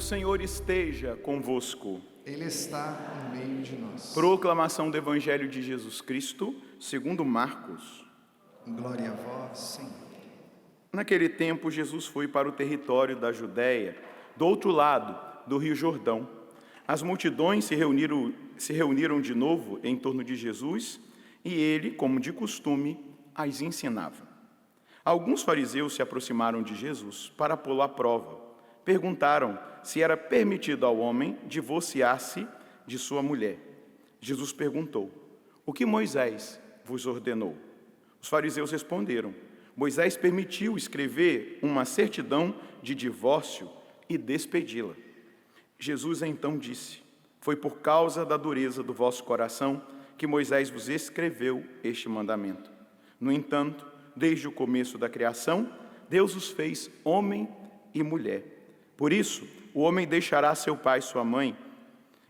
Senhor esteja convosco. Ele está no meio de nós. Proclamação do Evangelho de Jesus Cristo, segundo Marcos. Glória a vós, Senhor. Naquele tempo, Jesus foi para o território da Judéia, do outro lado do Rio Jordão. As multidões se reuniram de novo em torno de Jesus e ele, como de costume, as ensinava. Alguns fariseus se aproximaram de Jesus para pô-lo à prova. Perguntaram se era permitido ao homem divorciar-se de sua mulher. Jesus perguntou: o que Moisés vos ordenou? Os fariseus responderam: Moisés permitiu escrever uma certidão de divórcio e despedi-la. Jesus então disse: foi por causa da dureza do vosso coração que Moisés vos escreveu este mandamento. No entanto, desde o começo da criação, Deus os fez homem e mulher. Por isso, o homem deixará seu pai e sua mãe,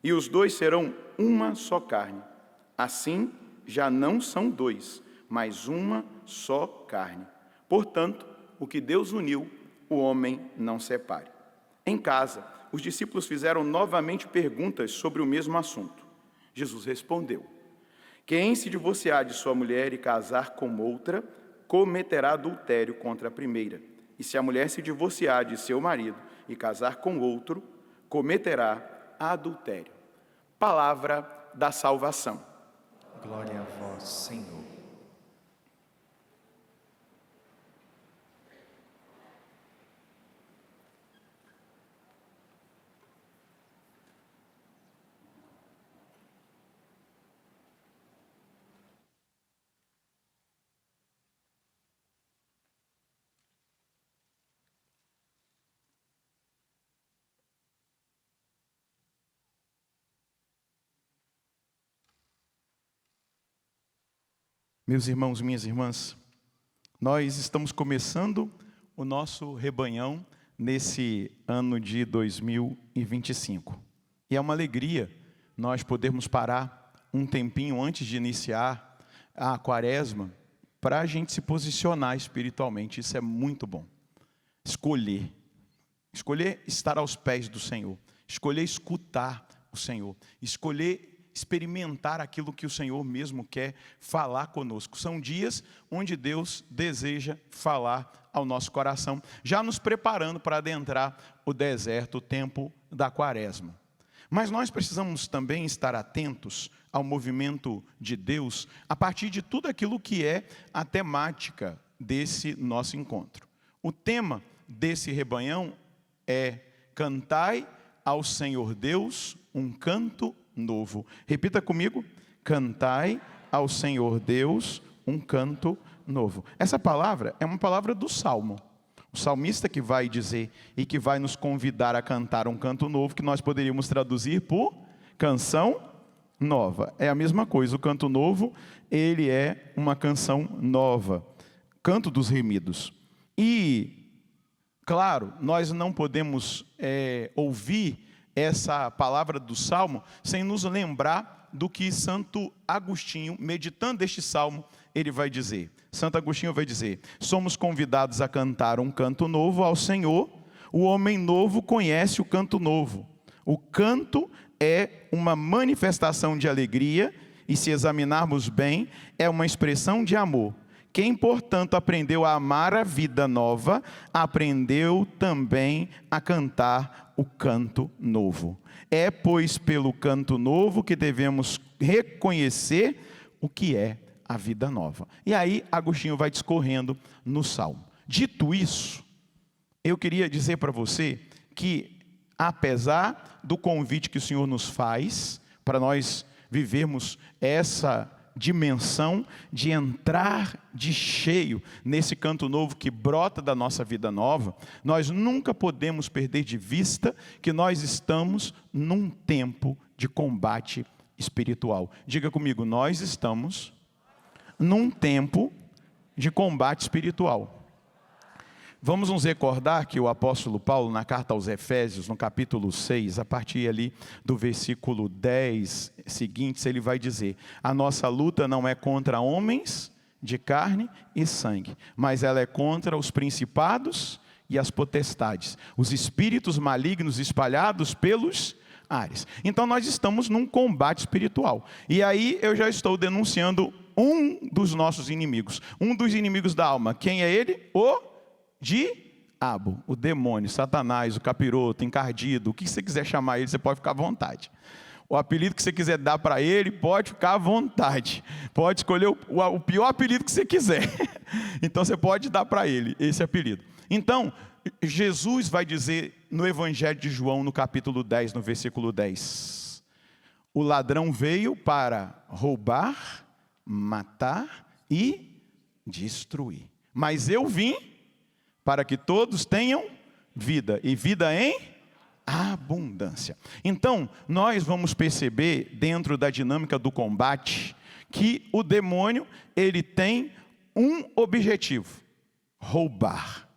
e os dois serão uma só carne. Assim, já não são dois, mas uma só carne. Portanto, o que Deus uniu, o homem não separe. Em casa, os discípulos fizeram novamente perguntas sobre o mesmo assunto. Jesus respondeu: quem se divorciar de sua mulher e casar com outra, cometerá adultério contra a primeira. E se a mulher se divorciar de seu marido e casar com outro, cometerá adultério. Palavra da salvação. Glória a vós, Senhor. Meus irmãos, minhas irmãs, nós estamos começando o nosso rebanhão nesse ano de 2025. E é uma alegria nós podermos parar um tempinho antes de iniciar a quaresma para a gente se posicionar espiritualmente. Isso é muito bom. Escolher estar aos pés do Senhor, escolher escutar o Senhor, escolher experimentar aquilo que o Senhor mesmo quer falar conosco. São dias onde Deus deseja falar ao nosso coração, já nos preparando para adentrar o deserto, o tempo da quaresma. Mas nós precisamos também estar atentos ao movimento de Deus a partir de tudo aquilo que é a temática desse nosso encontro. O tema desse rebanhão é: cantai ao Senhor Deus um canto novo. Repita comigo: cantai ao Senhor Deus um canto novo. Essa palavra é uma palavra do Salmo. O salmista que vai dizer e que vai nos convidar a cantar um canto novo, que nós poderíamos traduzir por canção nova. É a mesma coisa, o canto novo, ele é uma canção nova, canto dos remidos. E, claro, nós não podemos ouvir essa palavra do Salmo sem nos lembrar do que Santo Agostinho, meditando este Salmo, ele vai dizer. Santo Agostinho vai dizer: somos convidados a cantar um canto novo ao Senhor. O homem novo conhece o canto novo. O canto é uma manifestação de alegria e, se examinarmos bem, é uma expressão de amor. Quem, portanto, aprendeu a amar a vida nova, aprendeu também a cantar o canto novo. É, pois, pelo canto novo que devemos reconhecer o que é a vida nova. E aí, Agostinho vai discorrendo no Salmo. Dito isso, eu queria dizer para você que, apesar do convite que o Senhor nos faz, para nós vivermos essa dimensão de entrar de cheio nesse canto novo que brota da nossa vida nova, nós nunca podemos perder de vista que nós estamos num tempo de combate espiritual. Diga comigo: nós estamos num tempo de combate espiritual. Vamos nos recordar que o apóstolo Paulo, na carta aos Efésios, no capítulo 6, a partir ali do versículo 10 seguintes, ele vai dizer: a nossa luta não é contra homens de carne e sangue, mas ela é contra os principados e as potestades, os espíritos malignos espalhados pelos ares. Então nós estamos num combate espiritual. E aí eu já estou denunciando um dos nossos inimigos, um dos inimigos da alma. Quem é ele? O diabo, o demônio, Satanás, o capiroto, encardido, o que você quiser chamar ele, você pode ficar à vontade. O apelido que você quiser dar para ele, pode ficar à vontade. Pode escolher o pior apelido que você quiser. Então você pode dar para ele esse apelido. Então, Jesus vai dizer no Evangelho de João, no capítulo 10, no versículo 10. O ladrão veio para roubar, matar e destruir. Mas eu vim para que todos tenham vida, e vida em abundância. Então, nós vamos perceber, dentro da dinâmica do combate, que o demônio, ele tem um objetivo: roubar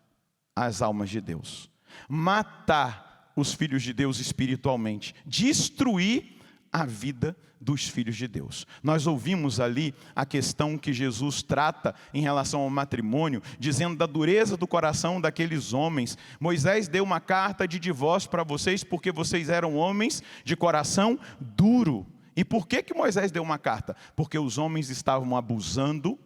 as almas de Deus, matar os filhos de Deus espiritualmente, destruir a vida dos filhos de Deus. Nós ouvimos ali a questão que Jesus trata em relação ao matrimônio, dizendo da dureza do coração daqueles homens. Moisés deu uma carta de divórcio para vocês porque vocês eram homens de coração duro. E por que Moisés deu uma carta? Porque os homens estavam abusando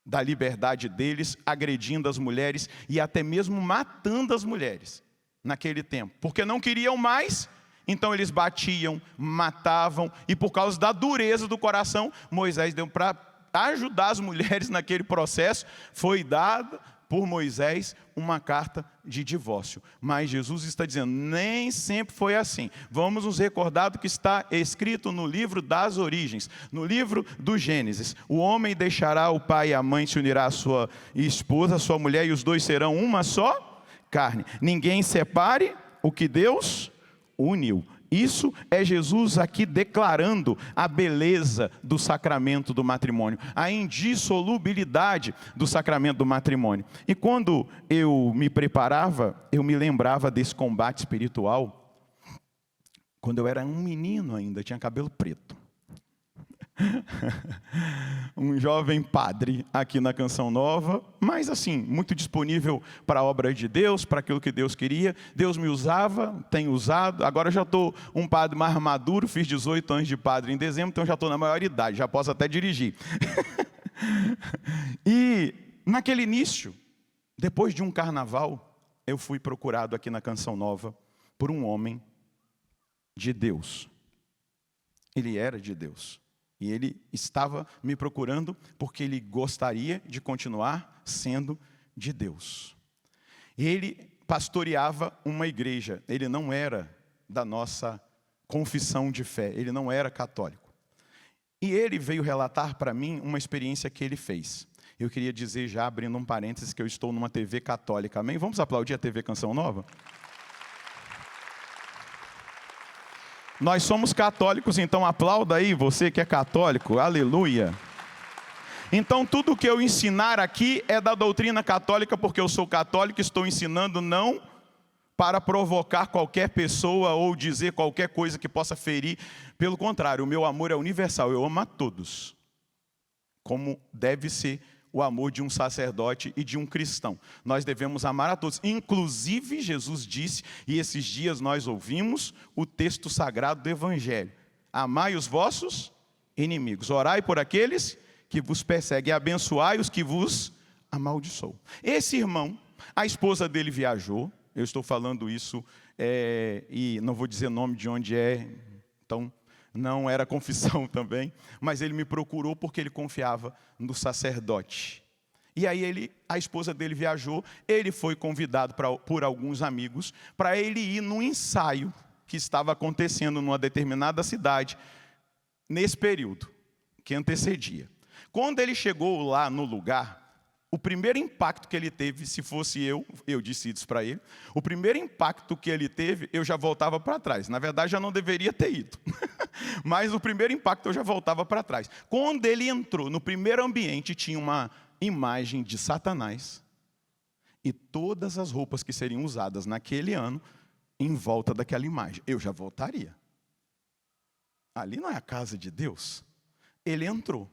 da liberdade deles, agredindo as mulheres e até mesmo matando as mulheres naquele tempo, porque não queriam mais. Então eles batiam, matavam, e por causa da dureza do coração, Moisés deu para ajudar as mulheres naquele processo. Foi dada por Moisés uma carta de divórcio. Mas Jesus está dizendo, nem sempre foi assim. Vamos nos recordar do que está escrito no livro das origens, no livro do Gênesis. O homem deixará o pai e a mãe, se unirá à sua esposa, à sua mulher, e os dois serão uma só carne. Ninguém separe o que Deus uniu. Isso é Jesus aqui declarando a beleza do sacramento do matrimônio, a indissolubilidade do sacramento do matrimônio. E quando eu me preparava, eu me lembrava desse combate espiritual, quando eu era um menino ainda, tinha cabelo preto. Um jovem padre aqui na Canção Nova, mas assim, muito disponível para a obra de Deus, para aquilo que Deus queria. Deus me usava, tem usado. Agora já estou um padre mais maduro, fiz 18 anos de padre em dezembro, então já estou na maior idade, já posso até dirigir. E naquele início, depois de um carnaval, eu fui procurado aqui na Canção Nova por um homem de Deus. Ele era de Deus. E ele estava me procurando porque ele gostaria de continuar sendo de Deus. Ele pastoreava uma igreja. Ele não era da nossa confissão de fé. Ele não era católico. E ele veio relatar para mim uma experiência que ele fez. Eu queria dizer, já abrindo um parênteses, que eu estou numa TV católica. Amém? Vamos aplaudir a TV Canção Nova? Nós somos católicos, então aplauda aí, você que é católico, aleluia. Então tudo que eu ensinar aqui é da doutrina católica, porque eu sou católico, estou ensinando não para provocar qualquer pessoa ou dizer qualquer coisa que possa ferir. Pelo contrário, o meu amor é universal, eu amo a todos, como deve ser o amor de um sacerdote e de um cristão. Nós devemos amar a todos. Inclusive, Jesus disse, e esses dias nós ouvimos o texto sagrado do Evangelho: amai os vossos inimigos, orai por aqueles que vos perseguem, abençoai os que vos amaldiçoam. Esse irmão, a esposa dele viajou, eu estou falando isso, e não vou dizer o nome de onde é, então não era confissão também, mas ele me procurou porque ele confiava no sacerdote. E aí a esposa dele viajou, ele foi convidado por alguns amigos para ele ir num ensaio que estava acontecendo numa determinada cidade, nesse período que antecedia. Quando ele chegou lá no lugar, o primeiro impacto que ele teve, se fosse eu disse isso para ele, o primeiro impacto que ele teve, eu já voltava para trás. Na verdade, já não deveria ter ido. Mas o primeiro impacto eu já voltava para trás. Quando ele entrou no primeiro ambiente, tinha uma imagem de Satanás e todas as roupas que seriam usadas naquele ano em volta daquela imagem. Eu já voltaria. Ali não é a casa de Deus. Ele entrou.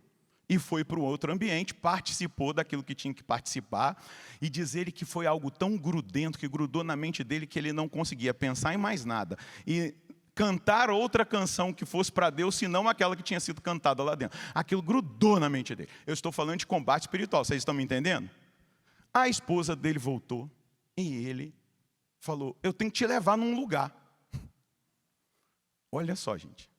e foi para o outro ambiente, participou daquilo que tinha que participar, e diz ele que foi algo tão grudento, que grudou na mente dele, que ele não conseguia pensar em mais nada, e cantar outra canção que fosse para Deus, senão aquela que tinha sido cantada lá dentro. Aquilo grudou na mente dele. Eu estou falando de combate espiritual, vocês estão me entendendo? A esposa dele voltou, e ele falou, eu tenho que te levar num lugar. Olha só, gente.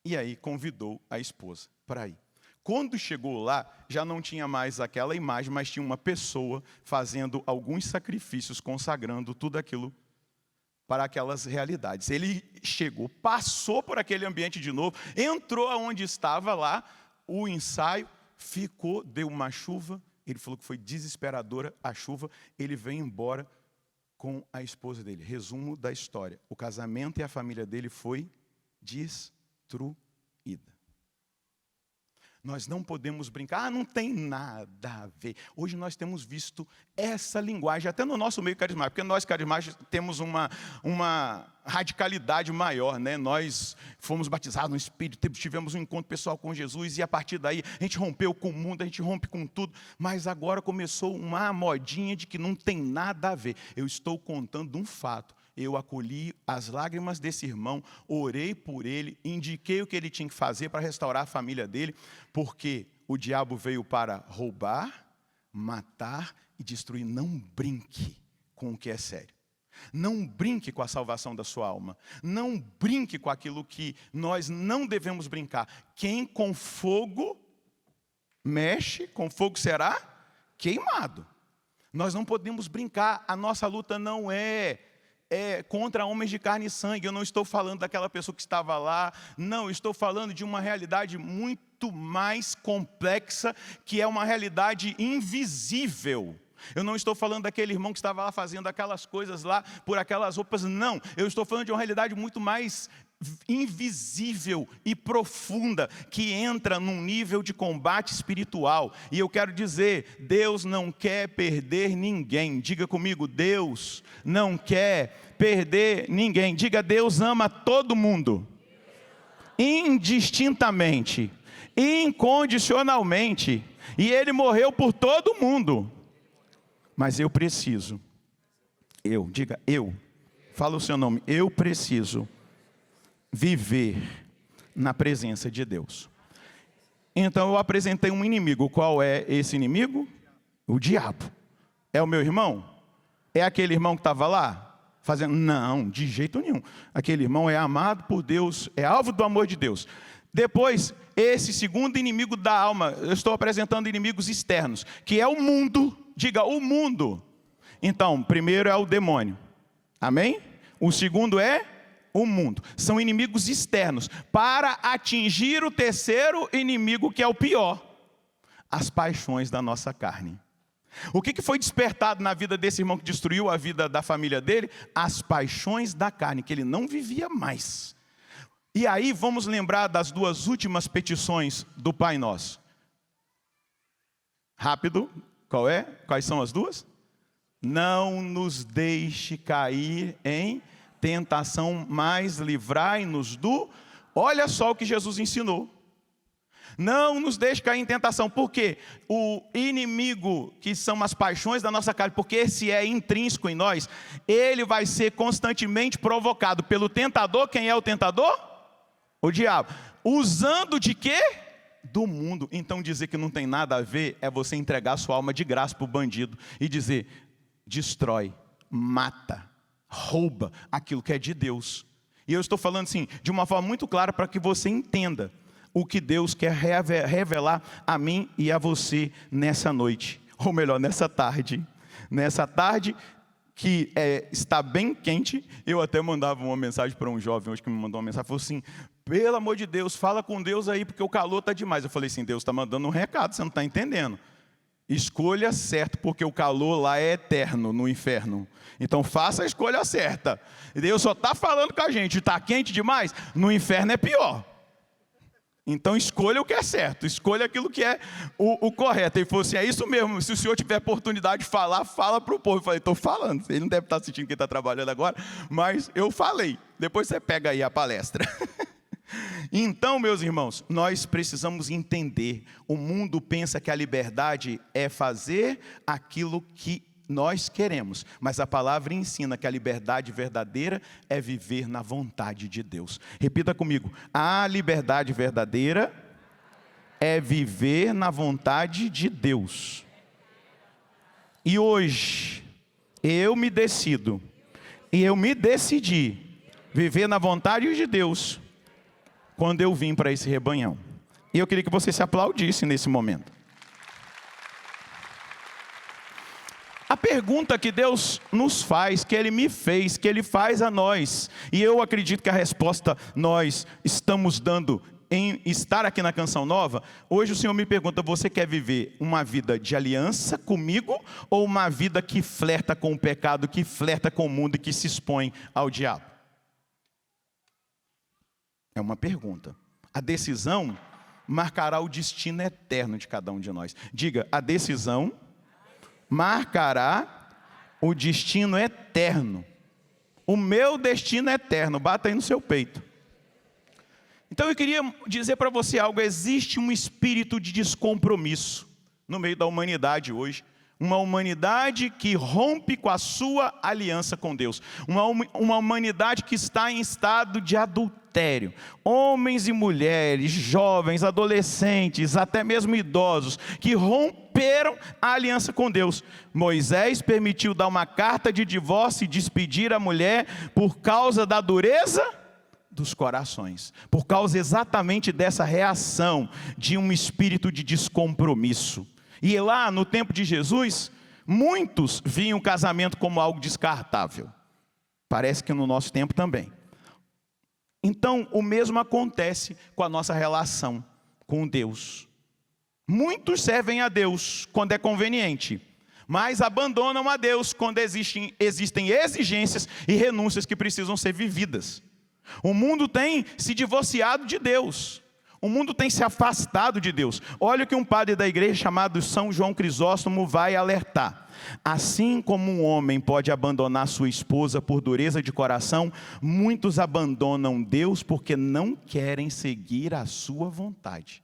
E aí convidou a esposa para ir. Quando chegou lá, já não tinha mais aquela imagem, mas tinha uma pessoa fazendo alguns sacrifícios, consagrando tudo aquilo para aquelas realidades. Ele chegou, passou por aquele ambiente de novo, entrou aonde estava lá, o ensaio, ficou, deu uma chuva, ele falou que foi desesperadora a chuva, ele veio embora com a esposa dele. Resumo da história, o casamento e a família dele foi destruída. Nós não podemos brincar, não tem nada a ver. Hoje nós temos visto essa linguagem, até no nosso meio carismático, porque nós carismáticos temos uma radicalidade maior, né? Nós fomos batizados no Espírito, tivemos um encontro pessoal com Jesus, e a partir daí a gente rompeu com o mundo, a gente rompe com tudo, mas agora começou uma modinha de que não tem nada a ver. Eu estou contando um fato. Eu acolhi as lágrimas desse irmão, orei por ele, indiquei o que ele tinha que fazer para restaurar a família dele, porque o diabo veio para roubar, matar e destruir. Não brinque com o que é sério. Não brinque com a salvação da sua alma. Não brinque com aquilo que nós não devemos brincar. Quem com fogo mexe, com fogo será queimado. Nós não podemos brincar. A nossa luta não é contra homens de carne e sangue. Eu não estou falando daquela pessoa que estava lá. Não, eu estou falando de uma realidade muito mais complexa, que é uma realidade invisível. Eu não estou falando daquele irmão que estava lá fazendo aquelas coisas lá, por aquelas roupas, não. Eu estou falando de uma realidade muito mais invisível e profunda, que entra num nível de combate espiritual. E eu quero dizer, Deus não quer perder ninguém. Diga comigo, Deus não quer perder ninguém. Diga, Deus ama todo mundo, indistintamente, incondicionalmente, e Ele morreu por todo mundo. Mas eu preciso, diga eu, fala o seu nome, eu preciso viver na presença de Deus. Então eu apresentei um inimigo. Qual é esse inimigo? O diabo. É o meu irmão? É aquele irmão que estava lá fazendo? Não, de jeito nenhum. Aquele irmão é amado por Deus, é alvo do amor de Deus. Depois, esse segundo inimigo da alma, eu estou apresentando inimigos externos, que é o mundo. Diga, o mundo. Então, primeiro é o demônio. Amém? O segundo é o mundo. São inimigos externos, para atingir o terceiro inimigo, que é o pior: as paixões da nossa carne. O que foi despertado na vida desse irmão que destruiu a vida da família dele? As paixões da carne, que ele não vivia mais. E aí vamos lembrar das duas últimas petições do Pai Nosso. Rápido, qual é? Quais são as duas? Não nos deixe cair em tentação, mas livrai-nos do... Olha só o que Jesus ensinou. Não nos deixe cair em tentação. Por quê? O inimigo, que são as paixões da nossa carne, porque esse é intrínseco em nós, ele vai ser constantemente provocado pelo tentador. Quem é o tentador? O diabo. Usando de quê? Do mundo. Então dizer que não tem nada a ver é você entregar sua alma de graça para o bandido e dizer: destrói, mata, rouba aquilo que é de Deus. E eu estou falando assim, de uma forma muito clara, para que você entenda o que Deus quer revelar a mim e a você nessa noite, ou melhor, nessa tarde. Nessa tarde que está bem quente. Eu até mandava uma mensagem para um jovem hoje que me mandou uma mensagem, falou assim: pelo amor de Deus, fala com Deus aí, porque o calor está demais. Eu falei assim: Deus está mandando um recado, você não está entendendo. Escolha certo, porque o calor lá é eterno no inferno. Então faça a escolha certa. Deus só está falando com a gente, está quente demais, no inferno é pior. Então escolha o que é certo, escolha aquilo que é o correto. Ele falou assim: é isso mesmo, se o senhor tiver oportunidade de falar, fala para o povo. Eu falei: estou falando, ele não deve estar assistindo quem está trabalhando agora, mas eu falei. Depois você pega aí a palestra. Então, meus irmãos, nós precisamos entender. O mundo pensa que a liberdade é fazer aquilo que nós queremos, mas a palavra ensina que a liberdade verdadeira é viver na vontade de Deus. Repita comigo: a liberdade verdadeira é viver na vontade de Deus. E hoje, eu me decido, e eu me decidi viver na vontade de Deus, quando eu vim para esse rebanhão. E eu queria que você se aplaudisse nesse momento. A pergunta que Deus nos faz, que Ele me fez, que Ele faz a nós, e eu acredito que a resposta nós estamos dando em estar aqui na Canção Nova. Hoje o Senhor me pergunta: você quer viver uma vida de aliança comigo, ou uma vida que flerta com o pecado, que flerta com o mundo e que se expõe ao diabo? É uma pergunta. A decisão marcará o destino eterno de cada um de nós. Diga: a decisão marcará o destino eterno. O meu destino é eterno. Bata aí no seu peito. Então eu queria dizer para você algo: existe um espírito de descompromisso no meio da humanidade hoje. Uma humanidade que rompe com a sua aliança com Deus. Uma humanidade que está em estado de adultério. Homens e mulheres, jovens, adolescentes, até mesmo idosos, que romperam a aliança com Deus. Moisés permitiu dar uma carta de divórcio e despedir a mulher por causa da dureza dos corações. Por causa exatamente dessa reação de um espírito de descompromisso. E lá no tempo de Jesus, muitos viam o casamento como algo descartável. Parece que no nosso tempo também. Então, o mesmo acontece com a nossa relação com Deus. Muitos servem a Deus quando é conveniente, mas abandonam a Deus quando existem exigências e renúncias que precisam ser vividas. O mundo tem se divorciado de Deus. O mundo tem se afastado de Deus. Olha o que um padre da igreja chamado São João Crisóstomo vai alertar. Assim como um homem pode abandonar sua esposa por dureza de coração, muitos abandonam Deus porque não querem seguir a sua vontade.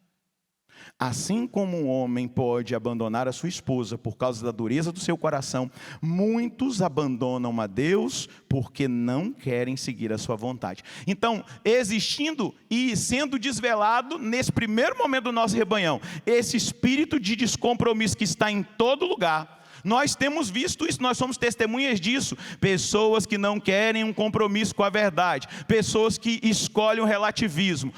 Assim como um homem pode abandonar a sua esposa por causa da dureza do seu coração, muitos abandonam a Deus porque não querem seguir a sua vontade. Então, existindo e sendo desvelado nesse primeiro momento do nosso rebanhão, esse espírito de descompromisso que está em todo lugar. Nós temos visto isso, nós somos testemunhas disso. Pessoas que não querem um compromisso com a verdade. Pessoas que escolhem o relativismo.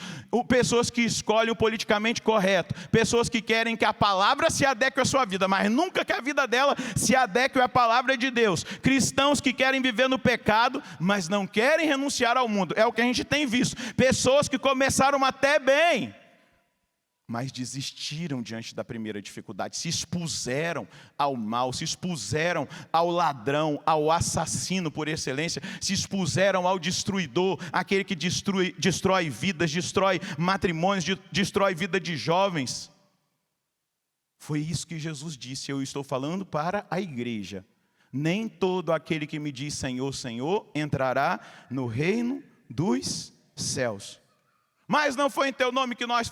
Pessoas que escolhem o politicamente correto. Pessoas que querem que a palavra se adeque à sua vida, mas nunca que a vida dela se adeque à palavra de Deus. Cristãos que querem viver no pecado, mas não querem renunciar ao mundo. É o que a gente tem visto. Pessoas que começaram até bem, mas desistiram diante da primeira dificuldade, se expuseram ao mal, se expuseram ao ladrão, ao assassino por excelência, se expuseram ao destruidor, aquele que destrói vidas, destrói matrimônios, destrói vida de jovens. Foi isso que Jesus disse. Eu estou falando para a igreja. Nem todo aquele que me diz Senhor, Senhor, entrará no reino dos céus. Mas não foi em teu nome que nós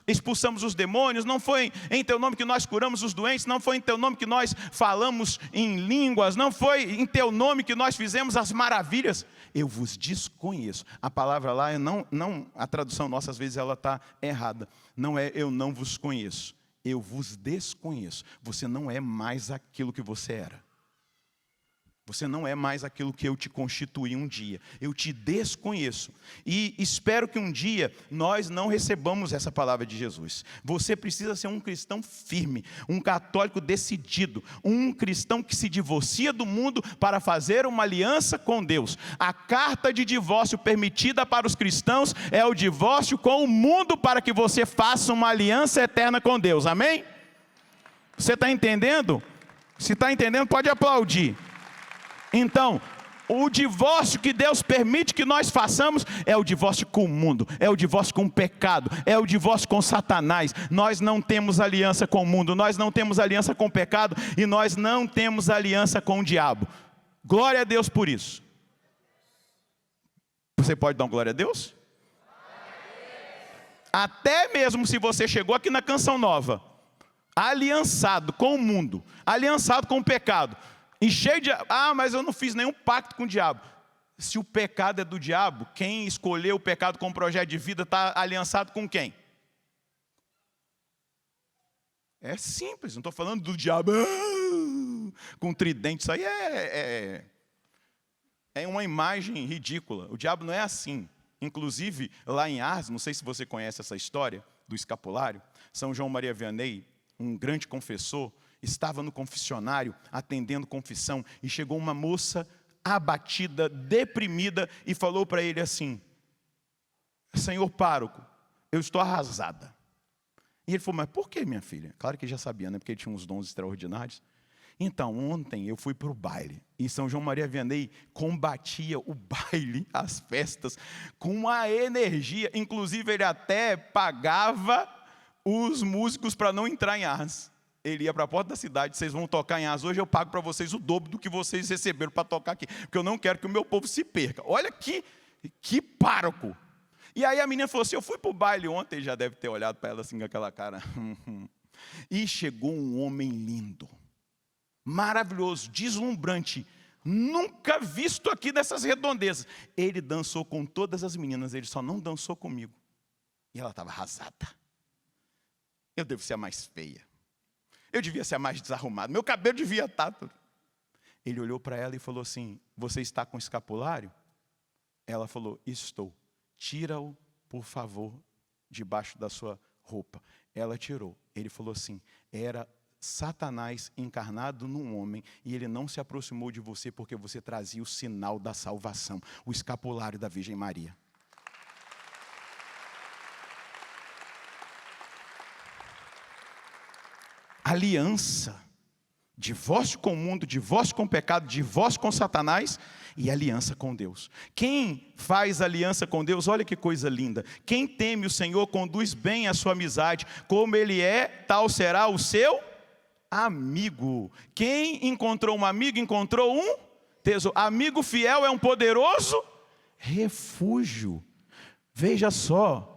expulsamos os demônios, não foi em teu nome que nós curamos os doentes, não foi em teu nome que nós falamos em línguas, não foi em teu nome que nós fizemos as maravilhas. Eu vos desconheço. A palavra lá, a tradução nossa às vezes ela está errada. Não é eu não vos conheço, eu vos desconheço. Você não é mais aquilo que você era. Você não é mais aquilo que eu te constituí um dia. Eu te desconheço. E espero que um dia nós não recebamos essa palavra de Jesus. Você precisa ser um cristão firme, um católico decidido, um cristão que se divorcia do mundo para fazer uma aliança com Deus. A carta de divórcio permitida para os cristãos é o divórcio com o mundo para que você faça uma aliança eterna com Deus. Amém? Você está entendendo? Se está entendendo, pode aplaudir. Então, o divórcio que Deus permite que nós façamos é o divórcio com o mundo, é o divórcio com o pecado, é o divórcio com Satanás. Nós não temos aliança com o mundo, nós não temos aliança com o pecado e nós não temos aliança com o diabo. Glória a Deus por isso. Você pode dar uma glória a Deus? até mesmo se você chegou aqui na Canção Nova, aliançado com o mundo, aliançado com o pecado, e cheio de... mas eu não fiz nenhum pacto com o diabo. Se o pecado é do diabo, quem escolheu o pecado como projeto de vida está aliançado com quem? É simples, não estou falando do diabo com tridente. Isso aí é uma imagem ridícula. O diabo não é assim. Inclusive, lá em Ars, não sei se você conhece essa história do escapulário, São João Maria Vianney, um grande confessor, estava no confessionário, atendendo confissão, e chegou uma moça abatida, deprimida, e falou para ele assim: Senhor pároco, eu estou arrasada. E ele falou: mas por que, minha filha? Claro que ele já sabia, né? Porque ele tinha uns dons extraordinários. Então, ontem eu fui para o baile, e São João Maria Vianney combatia o baile, as festas, com uma energia. Inclusive, ele até pagava os músicos para não entrar em Ars. Ele ia para a porta da cidade: vocês vão tocar em Ars hoje, eu pago para vocês o dobro do que vocês receberam para tocar aqui, porque eu não quero que o meu povo se perca. Olha que pároco. E aí a menina falou assim: eu fui para o baile ontem, já deve ter olhado para ela assim com aquela cara. E chegou um homem lindo, maravilhoso, deslumbrante, nunca visto aqui dessas redondezas. Ele dançou com todas as meninas, ele só não dançou comigo. E ela estava arrasada. Eu devo ser a mais feia, eu devia ser a mais desarrumada, meu cabelo devia estar tudo. Ele olhou para ela e falou assim: você está com escapulário? Ela falou: estou. Tira-o, por favor, debaixo da sua roupa. Ela tirou. Ele falou assim: era Satanás encarnado num homem, e ele não se aproximou de você porque você trazia o sinal da salvação, o escapulário da Virgem Maria. Aliança, divórcio com o mundo, divórcio com o pecado, divórcio com Satanás e aliança com Deus. Quem faz aliança com Deus, olha que coisa linda. Quem teme o Senhor conduz bem a sua amizade, como Ele é, tal será o seu amigo. Quem encontrou um amigo, encontrou um tesouro. Amigo fiel é um poderoso refúgio. Veja só,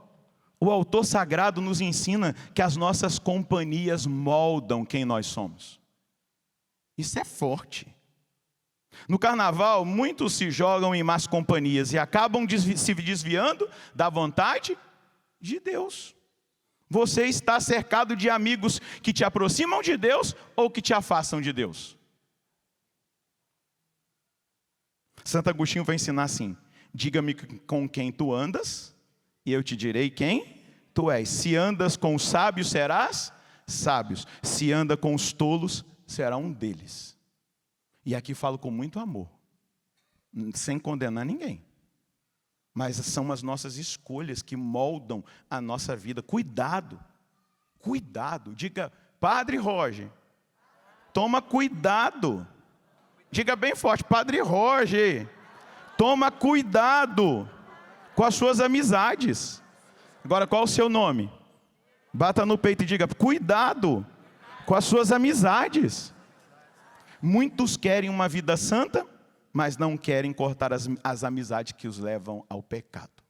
o autor sagrado nos ensina que as nossas companhias moldam quem nós somos. Isso é forte. No carnaval, muitos se jogam em más companhias e acabam se desviando da vontade de Deus. Você está cercado de amigos que te aproximam de Deus ou que te afastam de Deus? Santo Agostinho vai ensinar assim: diga-me com quem tu andas, e eu te direi quem tu és. Se andas com os sábios, serás sábios. Se anda com os tolos, será um deles. E aqui falo com muito amor, sem condenar ninguém. Mas são as nossas escolhas que moldam a nossa vida. Cuidado, cuidado. Diga: Padre Roger, toma cuidado. Diga bem forte: Padre Roger, toma cuidado com as suas amizades. Agora, qual o seu nome? Bata no peito e diga: cuidado com as suas amizades. Muitos querem uma vida santa, mas não querem cortar as amizades que os levam ao pecado.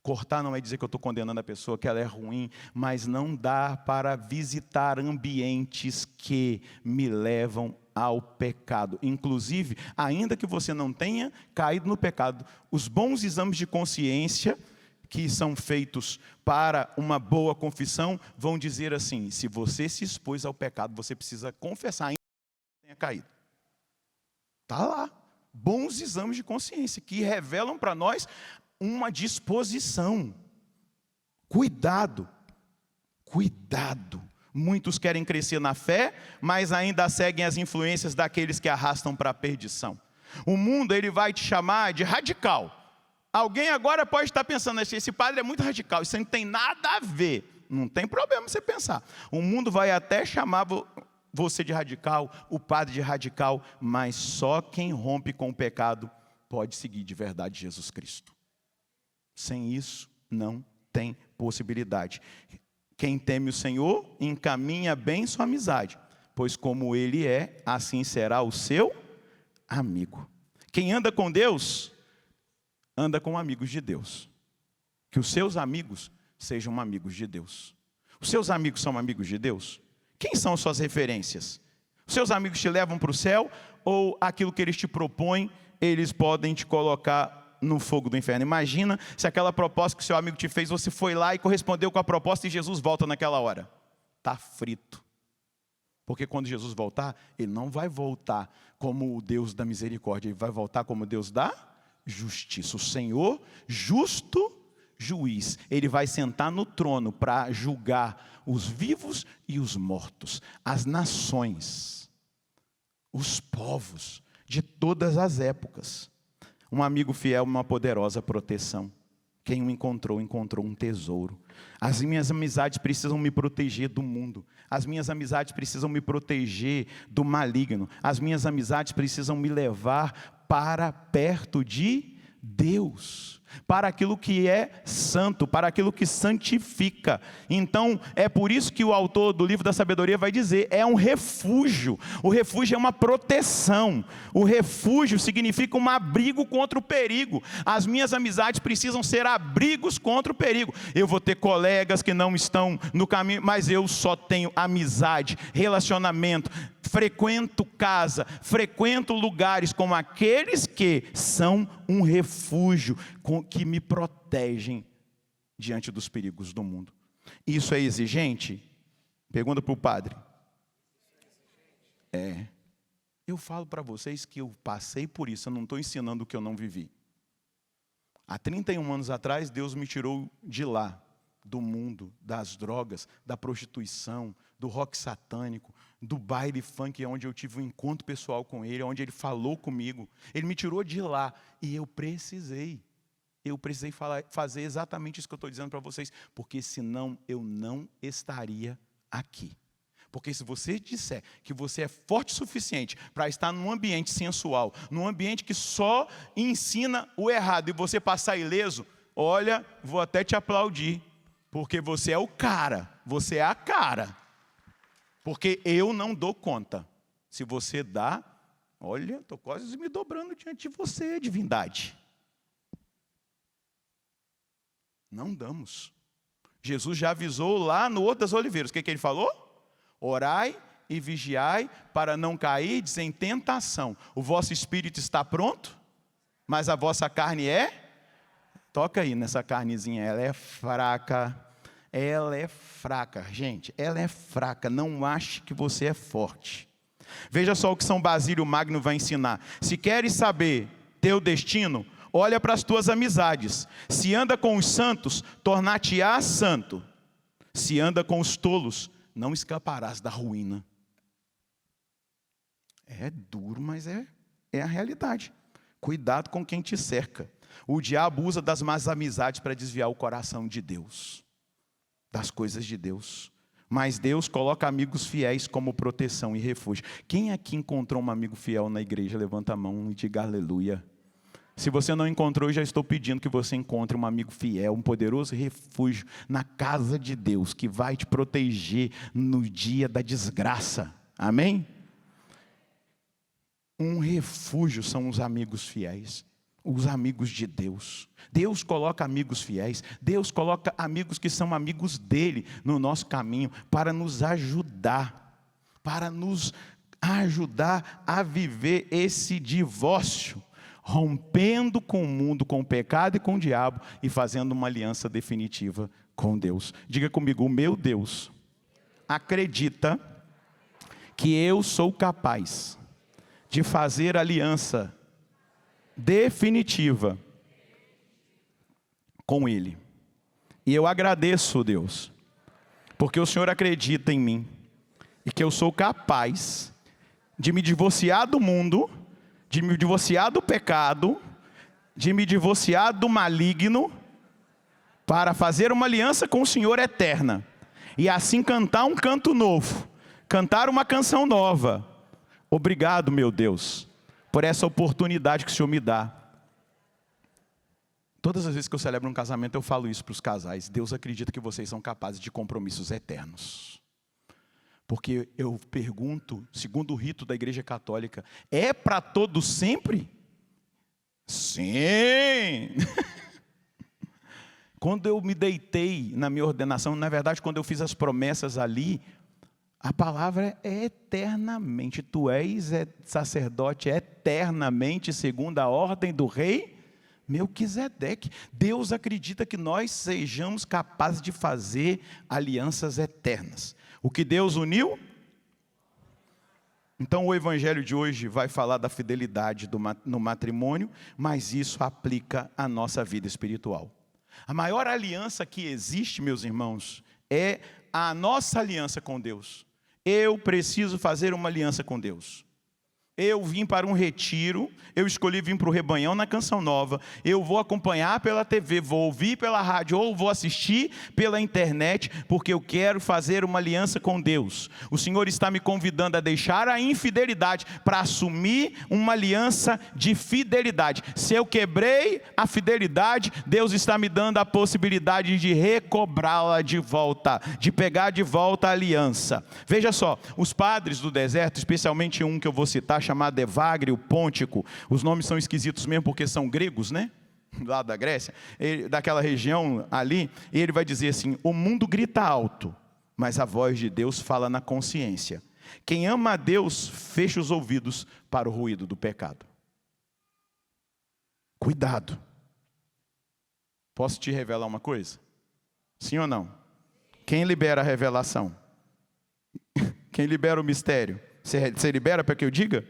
Cortar não é dizer que eu estou condenando a pessoa, que ela é ruim, mas não dá para visitar ambientes que me levam ao pecado. Inclusive, ainda que você não tenha caído no pecado, os bons exames de consciência que são feitos para uma boa confissão vão dizer assim: se você se expôs ao pecado, você precisa confessar ainda que tenha caído. Está lá. Bons exames de consciência que revelam para nós uma disposição. Cuidado, cuidado. Muitos querem crescer na fé, mas ainda seguem as influências daqueles que arrastam para a perdição. O mundo, ele vai te chamar de radical. Alguém agora pode estar pensando: esse padre é muito radical, isso não tem nada a ver. Não tem problema você pensar. O mundo vai até chamar você de radical, o padre de radical, mas só quem rompe com o pecado pode seguir de verdade Jesus Cristo. Sem isso, não tem possibilidade. Quem teme o Senhor, encaminha bem sua amizade, pois como Ele é, assim será o seu amigo. Quem anda com Deus, anda com amigos de Deus. Que os seus amigos sejam amigos de Deus. Os seus amigos são amigos de Deus? Quem são suas referências? Os seus amigos te levam para o céu ou aquilo que eles te propõem, eles podem te colocar no fogo do inferno? Imagina se aquela proposta que o seu amigo te fez, você foi lá e correspondeu com a proposta e Jesus volta naquela hora. Está frito. Porque quando Jesus voltar, Ele não vai voltar como o Deus da misericórdia, Ele vai voltar como o Deus da justiça. O Senhor, justo juiz. Ele vai sentar no trono para julgar os vivos e os mortos, as nações, os povos de todas as épocas. Um amigo fiel, uma poderosa proteção. Quem o encontrou, encontrou um tesouro. As minhas amizades precisam me proteger do mundo. As minhas amizades precisam me proteger do maligno. As minhas amizades precisam me levar para perto de Deus, para aquilo que é santo, para aquilo que santifica. Então, é por isso que o autor do livro da sabedoria vai dizer, é um refúgio. O refúgio é uma proteção. O refúgio significa um abrigo contra o perigo. As minhas amizades precisam ser abrigos contra o perigo. Eu vou ter colegas que não estão no caminho, mas eu só tenho amizade, relacionamento, frequento casa, frequento lugares como aqueles que são um refúgio, que me protegem diante dos perigos do mundo. Isso é exigente? Pergunta para o padre. Eu falo para vocês que eu passei por isso, eu não estou ensinando o que eu não vivi. Há 31 anos atrás, Deus me tirou de lá, do mundo, das drogas, da prostituição, do rock satânico, do baile funk, onde eu tive um encontro pessoal com Ele, onde Ele falou comigo. Ele me tirou de lá e eu precisei fazer exatamente isso que eu estou dizendo para vocês, porque senão eu não estaria aqui. Porque se você disser que você é forte o suficiente para estar num ambiente sensual, num ambiente que só ensina o errado e você passar ileso, olha, vou até te aplaudir, porque você é o cara, você é a cara. Porque eu não dou conta. Se você dá, olha, estou quase me dobrando diante de você, divindade. Não damos. Jesus já avisou lá no Horto das Oliveiras. O que ele falou? Orai e vigiai para não cair em tentação. O vosso espírito está pronto, mas a vossa carne é? Toca aí nessa carnezinha, ela é fraca. Ela é fraca, gente, ela é fraca. Não ache que você é forte. Veja só o que São Basílio Magno vai ensinar. Se queres saber teu destino, olha para as tuas amizades. Se anda com os santos, tornar-te-á santo. Se anda com os tolos, não escaparás da ruína. É duro, mas é a realidade. Cuidado com quem te cerca. O diabo usa das más amizades para desviar o coração de Deus, das coisas de Deus. Mas Deus coloca amigos fiéis como proteção e refúgio. Quem aqui encontrou um amigo fiel na igreja? Levanta a mão e diga aleluia. Se você não encontrou, eu já estou pedindo que você encontre um amigo fiel, um poderoso refúgio na casa de Deus, que vai te proteger no dia da desgraça. Amém? Um refúgio são os amigos fiéis. Os amigos de Deus. Deus coloca amigos fiéis. Deus coloca amigos que são amigos dele no nosso caminho para nos ajudar. Para nos ajudar a viver esse divórcio. Rompendo com o mundo, com o pecado e com o diabo. E fazendo uma aliança definitiva com Deus. Diga comigo, o meu Deus acredita que eu sou capaz de fazer aliança definitiva com Ele. E eu agradeço, Deus, porque o Senhor acredita em mim e que eu sou capaz de me divorciar do mundo, de me divorciar do pecado, de me divorciar do maligno, para fazer uma aliança com o Senhor eterna e assim cantar um canto novo, cantar uma canção nova. Obrigado, meu Deus, por essa oportunidade que o Senhor me dá. Todas as vezes que eu celebro um casamento, eu falo isso para os casais. Deus acredita que vocês são capazes de compromissos eternos. Porque eu pergunto, segundo o rito da Igreja Católica, é para todo sempre? Sim! Quando eu me deitei na minha ordenação, na verdade, quando eu fiz as promessas ali, a palavra é eternamente. Tu és sacerdote eternamente, segundo a ordem do rei Melquisedeque. Deus acredita que nós sejamos capazes de fazer alianças eternas. O que Deus uniu? Então o evangelho de hoje vai falar da fidelidade no matrimônio, mas isso aplica à nossa vida espiritual. A maior aliança que existe, meus irmãos, é a nossa aliança com Deus. Eu preciso fazer uma aliança com Deus. Eu vim para um retiro, eu escolhi vir para o Rebanhão na Canção Nova, eu vou acompanhar pela TV, vou ouvir pela rádio ou vou assistir pela internet, porque eu quero fazer uma aliança com Deus. O Senhor está me convidando a deixar a infidelidade para assumir uma aliança de fidelidade. Se eu quebrei a fidelidade, Deus está me dando a possibilidade de recobrá-la de volta, de pegar de volta a aliança. Veja só, os padres do deserto, especialmente um que eu vou citar, chamado Evagrio Pôntico, os nomes são esquisitos mesmo porque são gregos, né? Lá da Grécia, daquela região ali, e ele vai dizer assim: o mundo grita alto, mas a voz de Deus fala na consciência. Quem ama a Deus, fecha os ouvidos para o ruído do pecado. Cuidado. Posso te revelar uma coisa? Sim ou não? Quem libera a revelação? Quem libera o mistério? Você libera para que eu diga?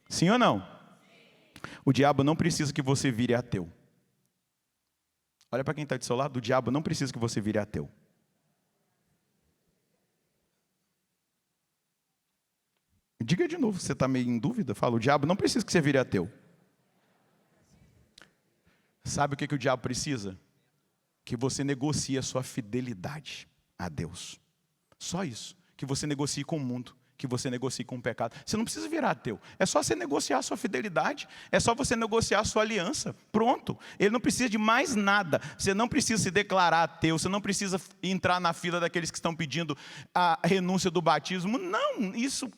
Sim ou não? O diabo não precisa que você vire ateu. Olha para quem está do seu lado, o diabo não precisa que você vire ateu. Diga de novo, você está meio em dúvida? Fala, o diabo não precisa que você vire ateu. Sabe o que o diabo precisa? Que você negocie a sua fidelidade a Deus. Só isso. Que você negocie com o mundo. Que você negocie com o pecado. Você não precisa virar ateu. É só você negociar a sua fidelidade. É só você negociar a sua aliança. Pronto. Ele não precisa de mais nada. Você não precisa se declarar ateu. Você não precisa entrar na fila daqueles que estão pedindo a renúncia do batismo. Não, isso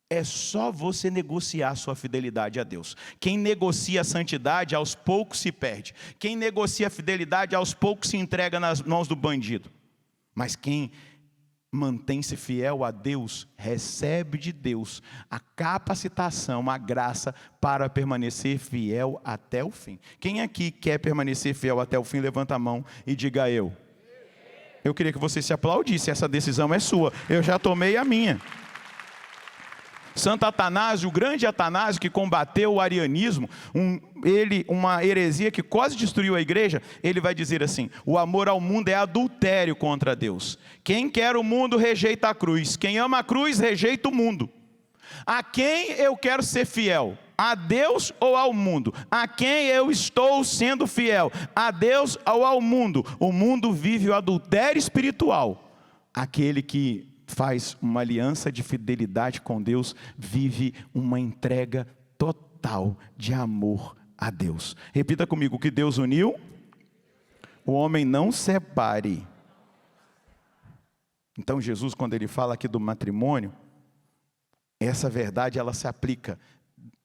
é só você negociar a sua fidelidade a Deus. Quem negocia a santidade, aos poucos se perde. Quem negocia a fidelidade, aos poucos se entrega nas mãos do bandido. Mas quem mantém-se fiel a Deus, recebe de Deus a capacitação, a graça para permanecer fiel até o fim. Quem aqui quer permanecer fiel até o fim, levanta a mão e diga eu. Eu queria que você se aplaudisse, essa decisão é sua, eu já tomei a minha. Santo Atanásio, o grande Atanásio que combateu o arianismo, uma heresia que quase destruiu a igreja, ele vai dizer assim: o amor ao mundo é adultério contra Deus. Quem quer o mundo rejeita a cruz, quem ama a cruz rejeita o mundo. A quem eu quero ser fiel? A Deus ou ao mundo? A quem eu estou sendo fiel? A Deus ou ao mundo? O mundo vive o adultério espiritual. Aquele que faz uma aliança de fidelidade com Deus, vive uma entrega total de amor a Deus. Repita comigo: o que Deus uniu, o homem não separe. Então Jesus, quando ele fala aqui do matrimônio, essa verdade ela se aplica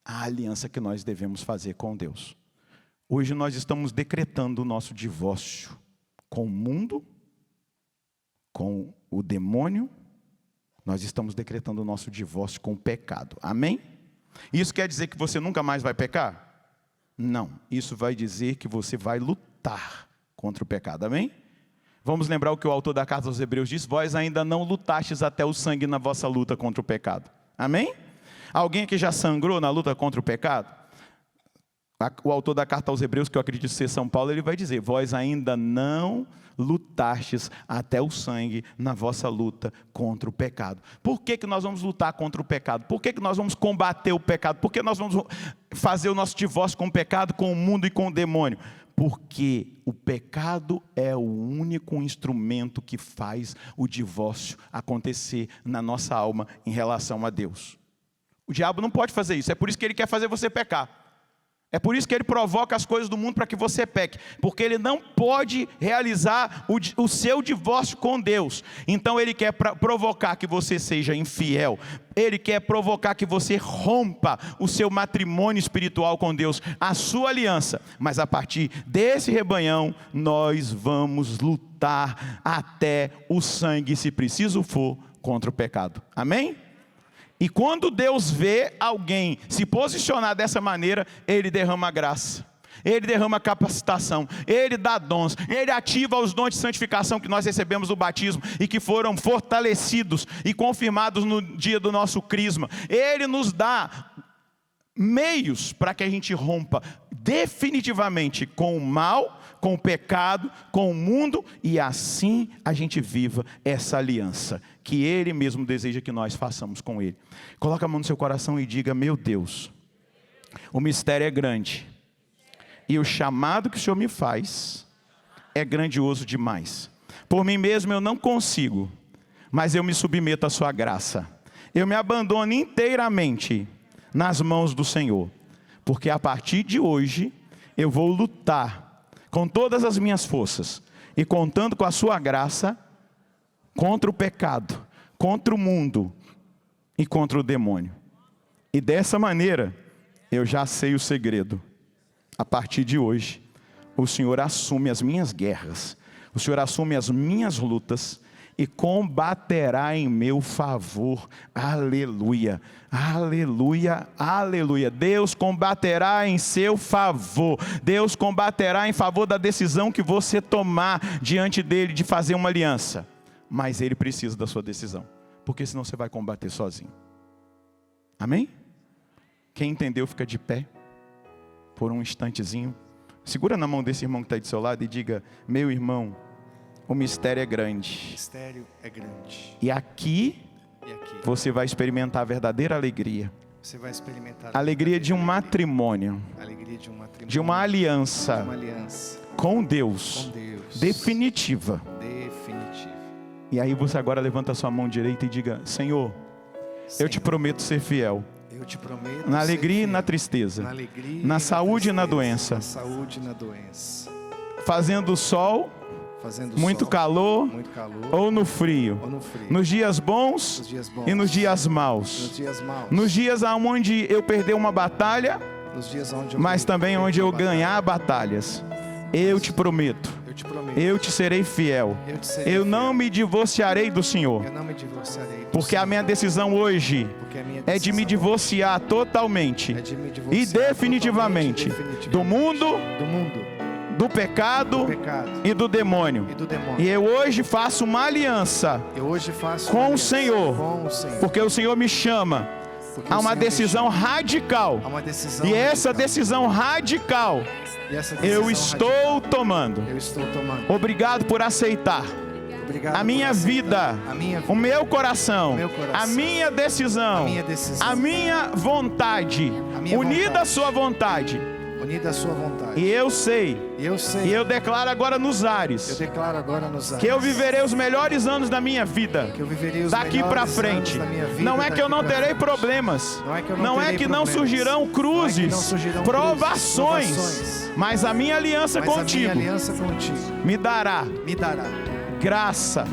à aliança que nós devemos fazer com Deus. Hoje nós estamos decretando o nosso divórcio com o mundo, com o demônio. Nós estamos decretando o nosso divórcio com o pecado. Amém? Isso quer dizer que você nunca mais vai pecar? Não. Isso vai dizer que você vai lutar contra o pecado. Amém? Vamos lembrar o que o autor da carta aos Hebreus diz: vós ainda não lutastes até o sangue na vossa luta contra o pecado. Amém? Alguém aqui já sangrou na luta contra o pecado? O autor da carta aos Hebreus, que eu acredito ser São Paulo, ele vai dizer: vós ainda não lutastes até o sangue na vossa luta contra o pecado. Por que nós vamos lutar contra o pecado? Por que nós vamos combater o pecado? Por que nós vamos fazer o nosso divórcio com o pecado, com o mundo e com o demônio? Porque o pecado é o único instrumento que faz o divórcio acontecer na nossa alma em relação a Deus. O diabo não pode fazer isso, é por isso que ele quer fazer você pecar. É por isso que ele provoca as coisas do mundo para que você peque, porque ele não pode realizar o seu divórcio com Deus. Então ele quer provocar que você seja infiel, ele quer provocar que você rompa o seu matrimônio espiritual com Deus, a sua aliança. Mas a partir desse rebanhão, nós vamos lutar até o sangue, se preciso for, contra o pecado. Amém? E quando Deus vê alguém se posicionar dessa maneira, Ele derrama graça, Ele derrama capacitação, Ele dá dons, Ele ativa os dons de santificação que nós recebemos do batismo e que foram fortalecidos e confirmados no dia do nosso crisma. Ele nos dá meios para que a gente rompa definitivamente com o mal, com o pecado, com o mundo, e assim a gente viva essa aliança que Ele mesmo deseja que nós façamos com Ele. Coloca a mão no seu coração e diga: meu Deus, o mistério é grande, e o chamado que o Senhor me faz é grandioso demais. Por mim mesmo eu não consigo, mas eu me submeto à sua graça. Eu me abandono inteiramente nas mãos do Senhor, porque a partir de hoje eu vou lutar com todas as minhas forças, e contando com a sua graça, contra o pecado, contra o mundo e contra o demônio. E dessa maneira, eu já sei o segredo. A partir de hoje, o Senhor assume as minhas guerras, o Senhor assume as minhas lutas, e combaterá em meu favor. Aleluia, aleluia, aleluia. Deus combaterá em seu favor. Deus combaterá em favor da decisão que você tomar diante dele de fazer uma aliança. Mas ele precisa da sua decisão, porque senão você vai combater sozinho. Amém? Quem entendeu fica de pé por um instantezinho. Segura na mão desse irmão que está aí do seu lado e diga: meu irmão, o mistério é grande. O mistério é grande. E aqui você vai experimentar a verdadeira alegria. Você vai experimentar a alegria de um matrimônio. Alegria de um matrimônio. De uma aliança. De uma aliança. Com Deus. Com Deus. Definitiva. Definitiva. E aí você agora levanta a sua mão direita e diga: Senhor, eu te prometo ser fiel. Eu te prometo na alegria e na tristeza. Na alegria na saúde e na doença. Na saúde e na doença. Fazendo sol, muito calor, ou no frio. Nos dias bons, e nos dias maus. Nos dias onde eu perder uma batalha, mas também onde eu ganhar batalhas. Eu te prometo, eu te serei fiel. Eu não me divorciarei do Senhor. Porque a minha decisão hoje é de me divorciar totalmente e definitivamente do mundo, do pecado e do demônio. E eu hoje faço uma aliança com o Senhor, porque o Senhor me chama a uma decisão radical. E essa decisão radical eu estou tomando. Obrigado por aceitar a minha vida, o meu coração, a minha decisão, a minha vontade, unida à sua vontade. E eu sei, e eu declaro agora nos ares, que eu viverei os melhores anos da minha vida, daqui para frente. Não é que eu não terei problemas, não é que não surgirão cruzes, provações, mas a minha aliança contigo me dará graça,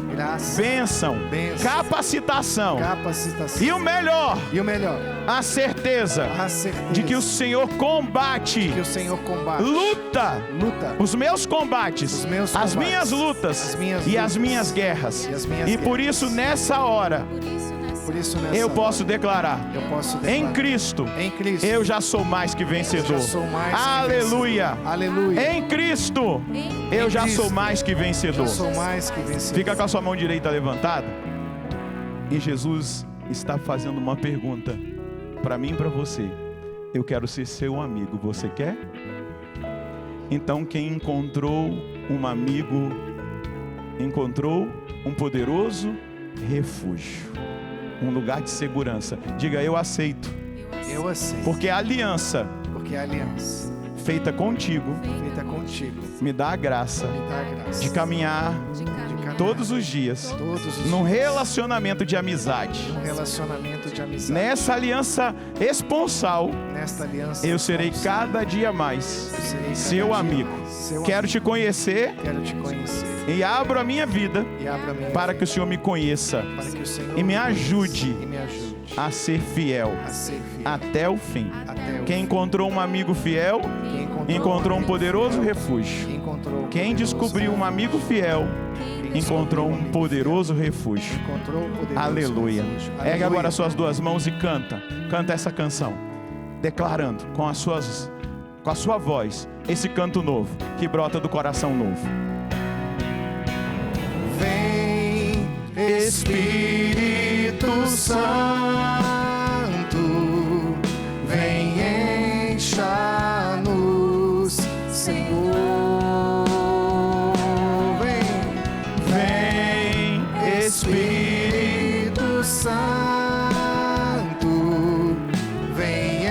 bênção, capacitação. E o melhor, a certeza de que o Senhor combate, luta os meus combates, as minhas lutas e as minhas guerras. E por isso nessa hora eu posso declarar: em Cristo eu já sou mais que vencedor. Aleluia! Em Cristo eu já sou mais que vencedor. Fica com a sua mão direita levantada. E Jesus está fazendo uma pergunta para mim e para você. Eu quero ser seu amigo, você quer? Então quem encontrou um amigo, encontrou um poderoso refúgio, um lugar de segurança. Diga: eu aceito. Eu aceito. Porque a aliança feita contigo me dá a graça de caminhar todos os dias, num relacionamento de amizade, nessa aliança esponsal, eu serei cada dia mais seu amigo. Quero te conhecer e abro a minha vida para que o Senhor me conheça e me ajude a ser fiel até o fim. Quem encontrou um amigo fiel, encontrou um poderoso refúgio. Quem descobriu um amigo fiel, encontrou um poderoso refúgio. Aleluia. Ergue agora as suas duas mãos e canta essa canção, declarando com a sua voz esse canto novo que brota do coração novo. Vem, Espírito Santo, vem, encha-nos, Senhor. Vem, Espírito Santo, vem,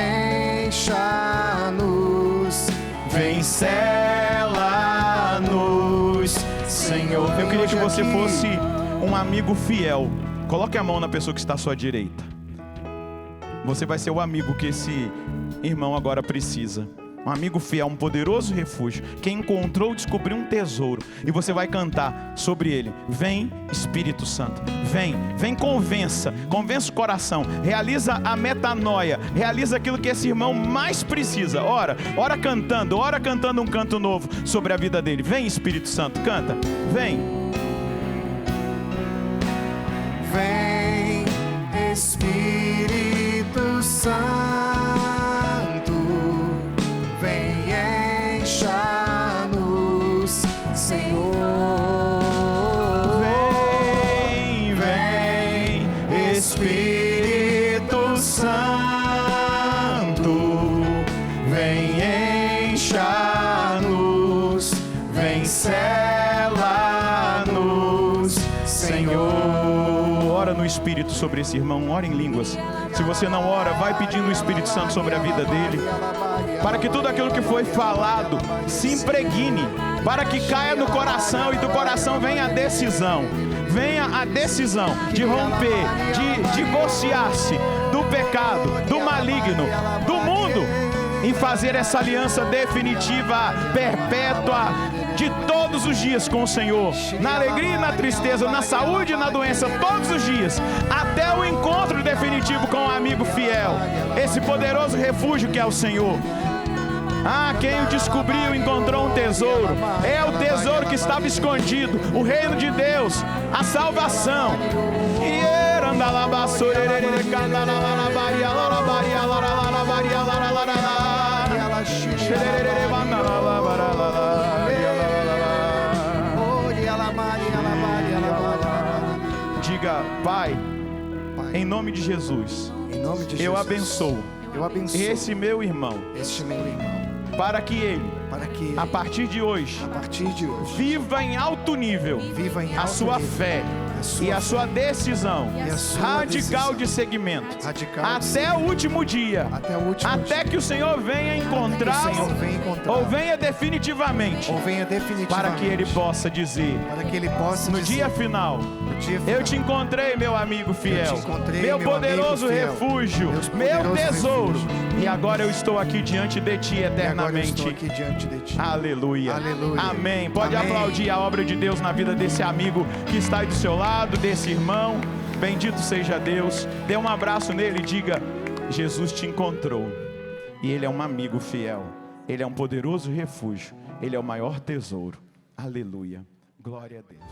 encha-nos, vem, sela-nos, Senhor. Eu queria que você fosse um amigo fiel. Coloque a mão na pessoa que está à sua direita. Você vai ser o amigo que esse irmão agora precisa. Um amigo fiel, um poderoso refúgio. Quem encontrou, descobriu um tesouro. E você vai cantar sobre ele. Vem, Espírito Santo. Vem, convença o coração. Realiza a metanoia. Realiza aquilo que esse irmão mais precisa. Ora cantando um canto novo sobre a vida dele. Vem, Espírito Santo, canta. Vem. Vem, Espírito Santo, vem, encha-nos, Senhor. Vem, Espírito Santo, vem, encha-nos, vem, sela-nos, Senhor. Ora no Espírito sobre esse irmão, ora em línguas. Se você não ora, vai pedindo o Espírito Santo sobre a vida dele, para que tudo aquilo que foi falado se impregne, para que caia no coração e do coração venha a decisão de romper, de divorciar-se do pecado, do maligno, do mundo, em fazer essa aliança definitiva, perpétua, de todos os dias com o Senhor, na alegria e na tristeza, na saúde e na doença, todos os dias, até o encontro definitivo com o amigo fiel, esse poderoso refúgio que é o Senhor. Quem o descobriu encontrou um tesouro. É o tesouro que estava escondido, o reino de Deus, a salvação. Diga: Pai, em nome de Jesus, eu abençoo esse meu irmão, para que ele, a partir de hoje, viva em alto nível a sua fé e a sua decisão radical de seguimento, até o último dia, até que o Senhor venha encontrá-lo, ou venha definitivamente, para que ele possa dizer, no dia final: eu te encontrei, meu amigo fiel, meu poderoso refúgio, meu tesouro, e agora eu estou aqui diante de ti eternamente. Aleluia. Amém. Pode aplaudir a obra de Deus na vida desse amigo que está aí do seu lado, desse irmão. Bendito seja Deus. Dê um abraço nele e diga: Jesus te encontrou, e ele é um amigo fiel, ele é um poderoso refúgio, ele é o maior tesouro. Aleluia. Glória a Deus.